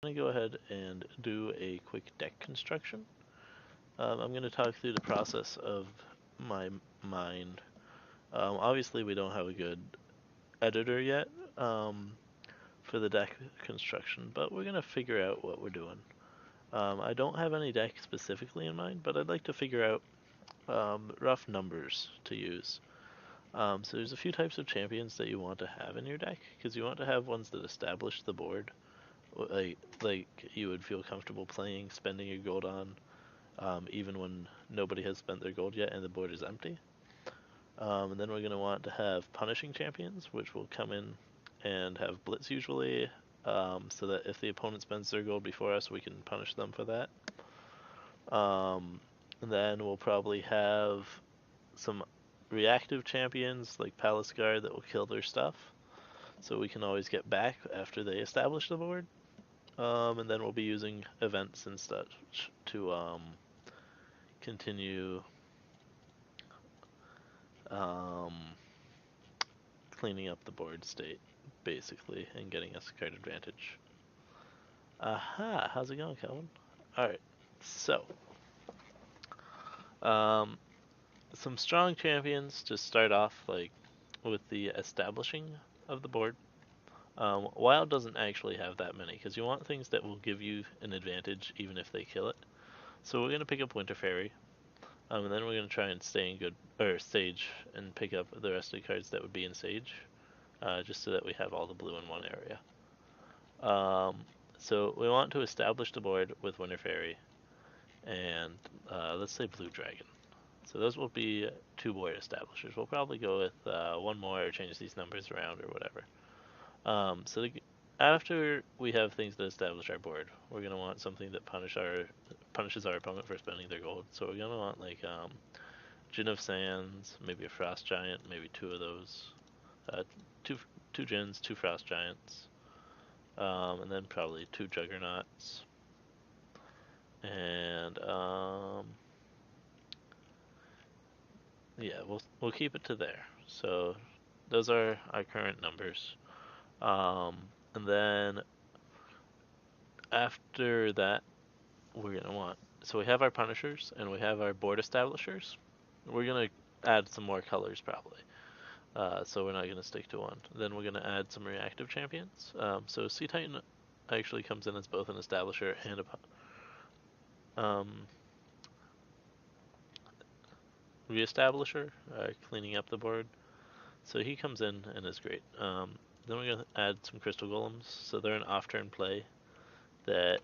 going to go ahead and do a quick deck construction. I'm going to talk through the process of my mind. Obviously, we don't have a good editor yet for the deck construction, but we're going to figure out what we're doing. I don't have any deck specifically in mind, but I'd like to figure out rough numbers to use. So there's a few types of champions that you want to have in your deck, because you want to have ones that establish the board, like you would feel comfortable playing, spending your gold on, even when nobody has spent their gold yet and the board is empty. And then we're going to want to have punishing champions, which will come in and have blitz usually, so that if the opponent spends their gold before us, we can punish them for that. And then we'll probably have some reactive champions like Palace Guard that will kill their stuff, so we can always get back after they establish the board. And then we'll be using events and such to continue um, cleaning up the board state, basically, and getting us a card advantage. Aha, how's it going, Calvin? Alright, so, um, some strong champions to start off, like, with the establishing of the board. Wild doesn't actually have that many, because you want things that will give you an advantage even if they kill it. So we're going to pick up Winter Fairy, and then we're going to try and stay in good, or Sage, and pick up the rest of the cards that would be in Sage, just so that we have all the blue in one area. So we want to establish the board with Winter Fairy, and let's say Blue Dragon. So those will be two board establishers. We'll probably go with one more or change these numbers around or whatever. After we have things that establish our board, we're gonna want something that punishes our opponent for spending their gold. So we're gonna want like Djinn of Sands, maybe a Frost Giant, maybe two of those, uh, two two Djinns, two Frost Giants, and then probably two Juggernauts, and yeah, we'll keep it to there. So those are our current numbers. Um, and then after that, we're gonna want. So we have our punishers and we have our board establishers. We're gonna add some more colors probably. So we're not gonna stick to one. Then we're gonna add some reactive champions. So Sea Titan actually comes in as both an establisher and a reestablisher, cleaning up the board. So he comes in and is great. Then we're gonna add some crystal golems. So they're an off-turn play that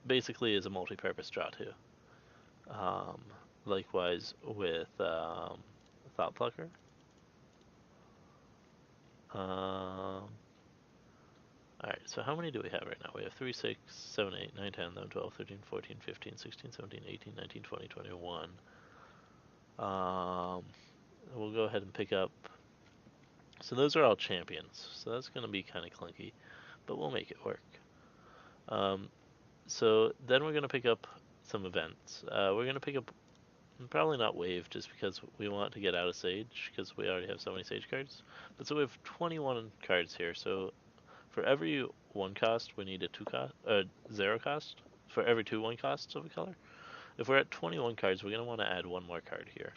basically is a multi-purpose draw too. Um, Likewise with Thought Plucker. Alright, so how many do we have right now? We have 3, 6, 7, 8, 9, 10, 11, 12, 13, 14, 15, 16, 17, 18, 19, 20, 21. We'll go ahead and pick up. So those are all champions. So that's going to be kind of clunky, but we'll make it work. So then we're going to pick up some events. We're going to pick up probably not Wave, just because we want to get out of Sage, because we already have so many Sage cards. But so we have 21 cards here, so for every 1 cost, we need a 0 cost. For every 2 1 costs of a color. If we're at 21 cards, we're going to want to add one more card here.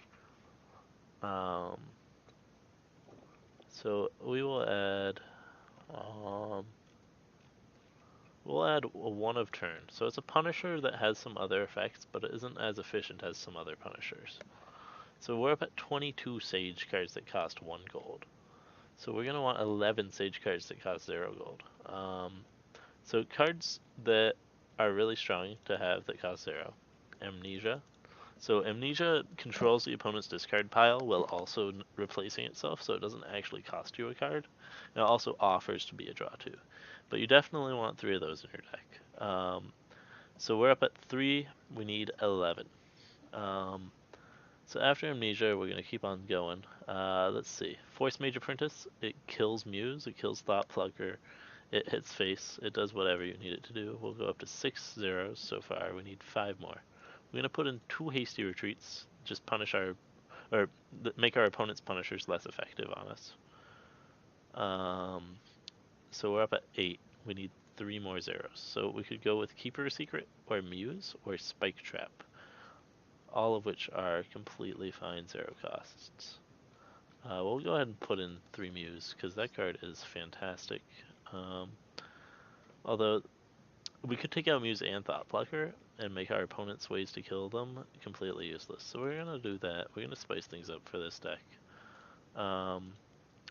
So we will add, we'll add a 1 of turn. So it's a Punisher that has some other effects, but it isn't as efficient as some other Punishers. So we're up at 22 Sage cards that cost 1 gold. So we're going to want 11 Sage cards that cost 0 gold. So cards that are really strong to have that cost 0. Amnesia. So Amnesia controls the opponent's discard pile while also replacing itself, so it doesn't actually cost you a card. It also offers to be a draw too. But you definitely want 3 of those in your deck. So we're up at 3, we need 11. So after Amnesia, we're going to keep on going. Let's see. Force Mage Apprentice, it kills Muse, it kills Thought Plucker, it hits face, it does whatever you need it to do. We'll go up to 6 zeros so far, we need 5 more. We're going to put in 2 Hasty Retreats, just punish our, or make our opponent's punishers less effective on us. So we're up at 8, we need 3 more zeros. So we could go with Keeper Secret or Muse or Spike Trap, all of which are completely fine 0 costs. We'll go ahead and put in 3 Muse because that card is fantastic. Although we could take out Muse and Thought Plucker and make our opponent's ways to kill them completely useless. So we're going to do that. We're going to spice things up for this deck.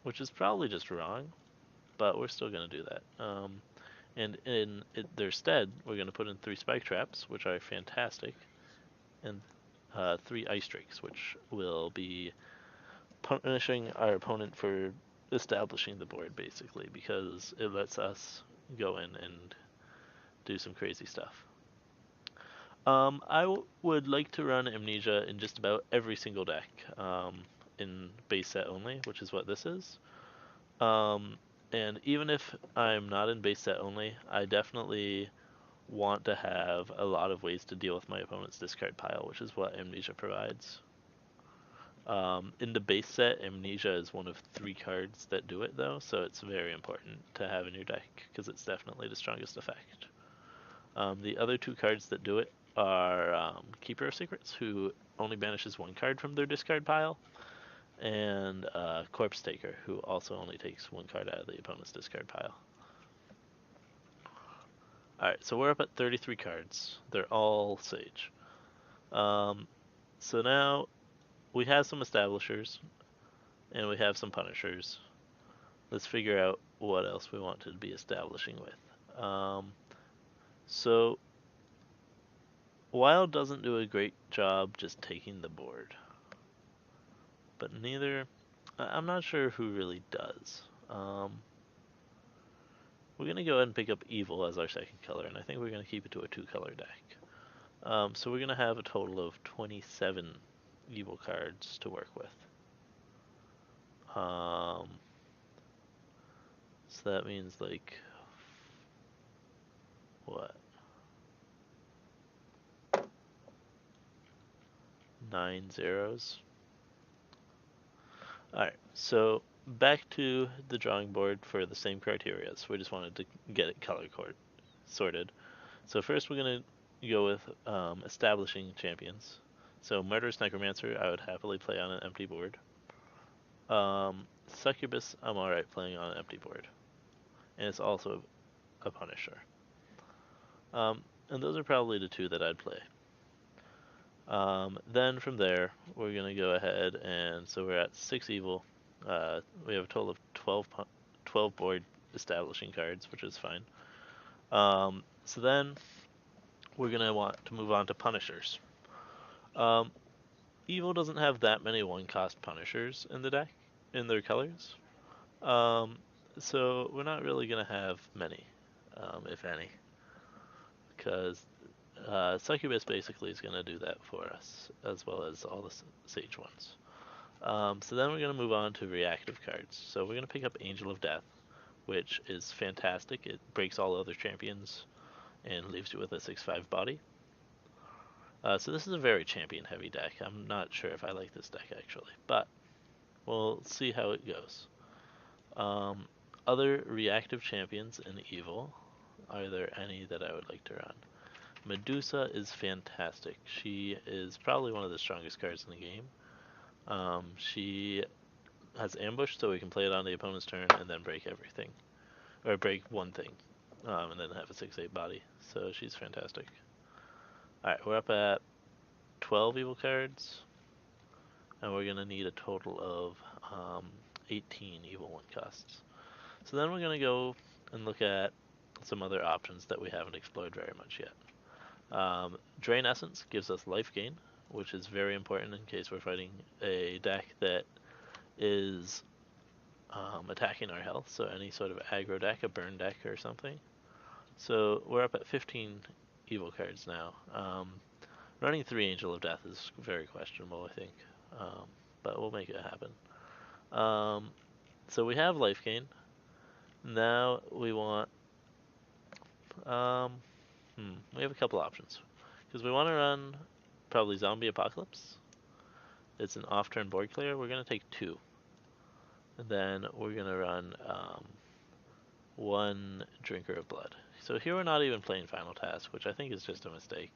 Which is probably just wrong, but we're still going to do that. And in their stead, we're going to put in 3 Spike Traps, which are fantastic, and 3 Ice Drakes, which will be punishing our opponent for establishing the board, basically, because it lets us go in and do some crazy stuff. I would like to run Amnesia in just about every single deck, in base set only, which is what this is. And even if I'm not in base set only, I definitely want to have a lot of ways to deal with my opponent's discard pile, which is what Amnesia provides. In the base set, Amnesia is one of 3 cards that do it, though, so it's very important to have in your deck, because it's definitely the strongest effect. The other 2 cards that do it are Keeper of Secrets, who only banishes 1 card from their discard pile, and Corpse Taker, who also only takes 1 card out of the opponent's discard pile. Alright, so we're up at 33 cards. They're all Sage. So now we have some Establishers, and we have some Punishers. Let's figure out what else we want to be establishing with. So Wild doesn't do a great job just taking the board, but neither... I'm not sure who really does. We're going to go ahead and pick up Evil as our second color, and I think we're going to keep it to a 2-color deck. So we're going to have a total of 27 Evil cards to work with. So that means, like, what? 9 zeros. Alright, so back to the drawing board for the same criteria. So we just wanted to get it color sorted. So first we're going to go with establishing champions. So Murderous Necromancer, I would happily play on an empty board. Succubus, I'm alright playing on an empty board. And it's also a Punisher. And those are probably the 2 that I'd play. Then from there, we're going to go ahead and, so we're at 6 Evil. We have a total of 12 board establishing cards, which is fine. So then we're going to want to move on to Punishers. Evil doesn't have that many 1-cost Punishers in the deck, in their colors. So we're not really going to have many, if any. Because Succubus basically is going to do that for us, as well as all the Sage ones. So then we're going to move on to reactive cards. So we're going to pick up Angel of Death, which is fantastic. It breaks all other champions and leaves you with a 6/5 body. So this is a very champion-heavy deck. I'm not sure if I like this deck, actually, but we'll see how it goes. Other reactive champions in Evil, are there any that I would like to run? Medusa is fantastic. She is probably one of the strongest cards in the game. She has Ambush, so we can play it on the opponent's turn and then break everything. Or break one thing, and then have a 6/8 body. So she's fantastic. Alright, we're up at 12 Evil cards. And we're going to need a total of 18 Evil 1 costs. So then we're going to go and look at some other options that we haven't explored very much yet. Drain Essence gives us life gain, which is very important in case we're fighting a deck that is attacking our health, so any sort of aggro deck, a burn deck or something. So we're up at 15 Evil cards now. Running 3 Angel of Death is very questionable, I think, but we'll make it happen. So we have life gain. Now we want... we have a couple options. Because we want to run probably Zombie Apocalypse. It's an off-turn board clear. We're going to take 2. And then we're going to run 1 Drinker of Blood. So here we're not even playing Final Task, which I think is just a mistake.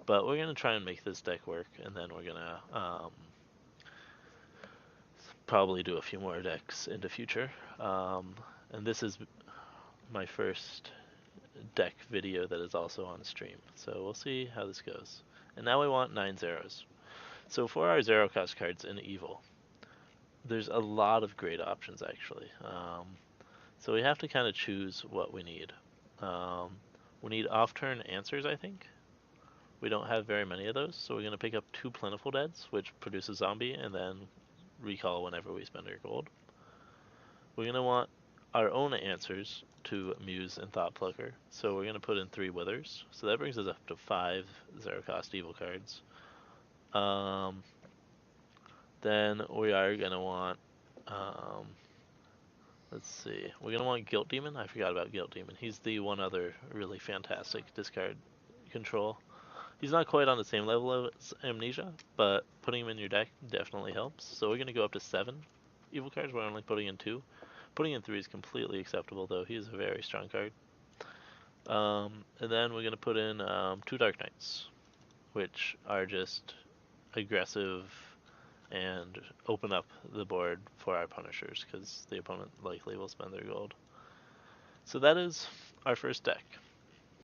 But we're going to try and make this deck work, and then we're going to probably do a few more decks in the future. And this is my first deck video that is also on stream. So we'll see how this goes. And now we want 9 zeros. So for our zero cost cards in Evil, there's a lot of great options actually. So we have to kind of choose what we need. We need off-turn answers, I think. We don't have very many of those, so we're going to pick up 2 Plentiful Deads, which produce a zombie, and then recall whenever we spend our gold. We're going to want our own answers to Muse and Thought Plucker, so we're going to put in 3 Withers. So that brings us up to 5 zero-cost evil cards. Then we are going to want, let's see, we're going to want Guilt Demon. I forgot about Guilt Demon. He's the one other really fantastic discard control. He's not quite on the same level as Amnesia, but putting him in your deck definitely helps. So we're going to go up to 7 evil cards. We're only putting in 2. Putting in 3 is completely acceptable, though. He's a very strong card. And then we're going to put in 2 Dark Knights, which are just aggressive and open up the board for our punishers, because the opponent likely will spend their gold. So that is our first deck.